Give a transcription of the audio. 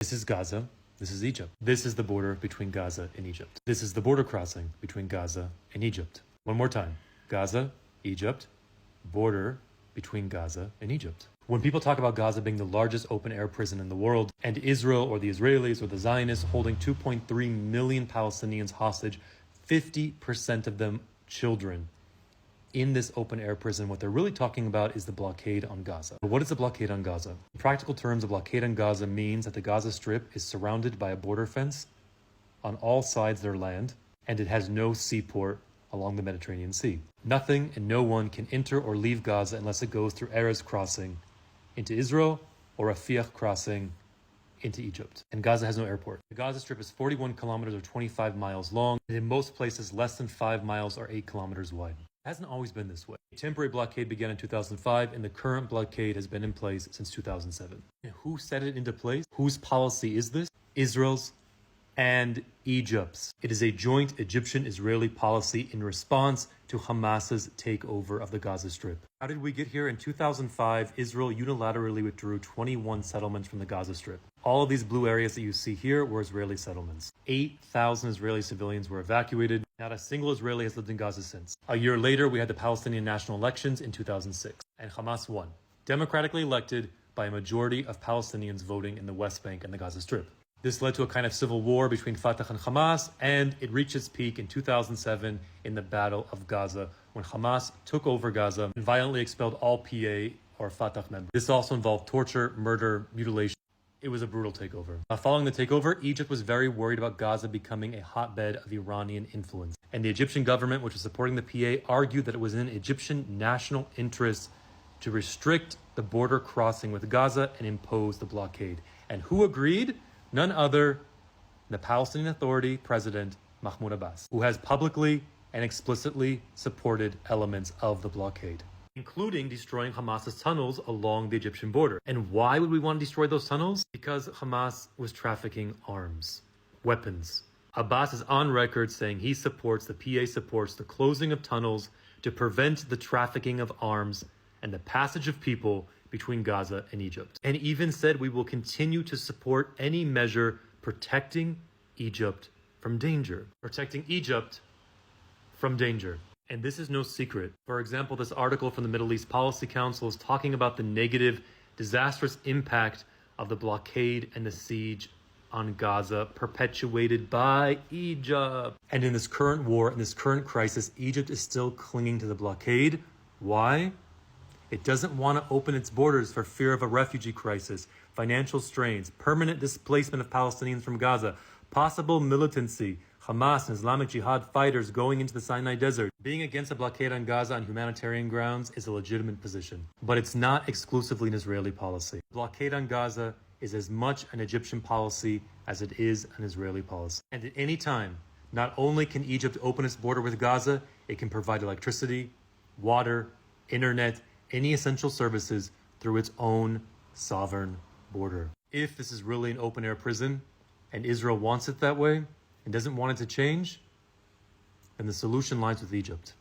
This is Gaza. This is Egypt. This is the border between Gaza and Egypt. This is the border crossing between Gaza and Egypt. One more time. Gaza, Egypt, border between Gaza and Egypt. When people talk about Gaza being the largest open-air prison in the world, and Israel or the Israelis or the Zionists holding 2.3 million Palestinians hostage, 50% of them children, in this open-air prison, what they're really talking about is the blockade on Gaza. What is the blockade on Gaza? In practical terms, a blockade on Gaza means that the Gaza Strip is surrounded by a border fence on all sides of their land, and it has no seaport along the Mediterranean Sea. Nothing and no one can enter or leave Gaza unless it goes through Erez crossing into Israel or Rafah crossing into Egypt. And Gaza has no airport. The Gaza Strip is 41 kilometers or 25 miles long, and in most places less than 5 miles or 8 kilometers wide. It hasn't always been this way. A temporary blockade began in 2005, and the current blockade has been in place since 2007. And who set it into place? Whose policy is this? Israel's and Egypt's. It is a joint Egyptian-Israeli policy in response to Hamas's takeover of the Gaza Strip. How did we get here? In 2005, Israel unilaterally withdrew 21 settlements from the Gaza Strip. All of these blue areas that you see here were Israeli settlements. 8,000 Israeli civilians were evacuated. Not a single Israeli has lived in Gaza since. A year later, we had the Palestinian national elections in 2006, and Hamas won, democratically elected by a majority of Palestinians voting in the West Bank and the Gaza Strip. This led to a kind of civil war between Fatah and Hamas, and it reached its peak in 2007 in the Battle of Gaza, when Hamas took over Gaza and violently expelled all PA or Fatah members. This also involved torture, murder, mutilation. It was a brutal takeover. Following the takeover, Egypt was very worried about Gaza becoming a hotbed of Iranian influence. And the Egyptian government, which was supporting the PA, argued that it was in Egyptian national interest to restrict the border crossing with Gaza and impose the blockade. And who agreed? None other than the Palestinian Authority President Mahmoud Abbas, who has publicly and explicitly supported elements of the blockade, including destroying Hamas's tunnels along the Egyptian border. And why would we want to destroy those tunnels? Because Hamas was trafficking arms, weapons. Abbas is on record saying the PA supports the closing of tunnels to prevent the trafficking of arms and the passage of people between Gaza and Egypt. And even said we will continue to support any measure protecting Egypt from danger. Protecting Egypt from danger. And this is no secret. For example, this article from the Middle East Policy Council is talking about the negative, disastrous impact of the blockade and the siege on Gaza perpetuated by Egypt. And in this current war, in this current crisis, Egypt is still clinging to the blockade. Why? It doesn't want to open its borders for fear of a refugee crisis, financial strains, permanent displacement of Palestinians from Gaza, possible militancy, Hamas and Islamic Jihad fighters going into the Sinai Desert. Being against a blockade on Gaza on humanitarian grounds is a legitimate position, but it's not exclusively an Israeli policy. Blockade on Gaza is as much an Egyptian policy as it is an Israeli policy. And at any time, not only can Egypt open its border with Gaza, it can provide electricity, water, internet, any essential services through its own sovereign border. If this is really an open-air prison, and Israel wants it that way, and doesn't want it to change, then the solution lies with Egypt.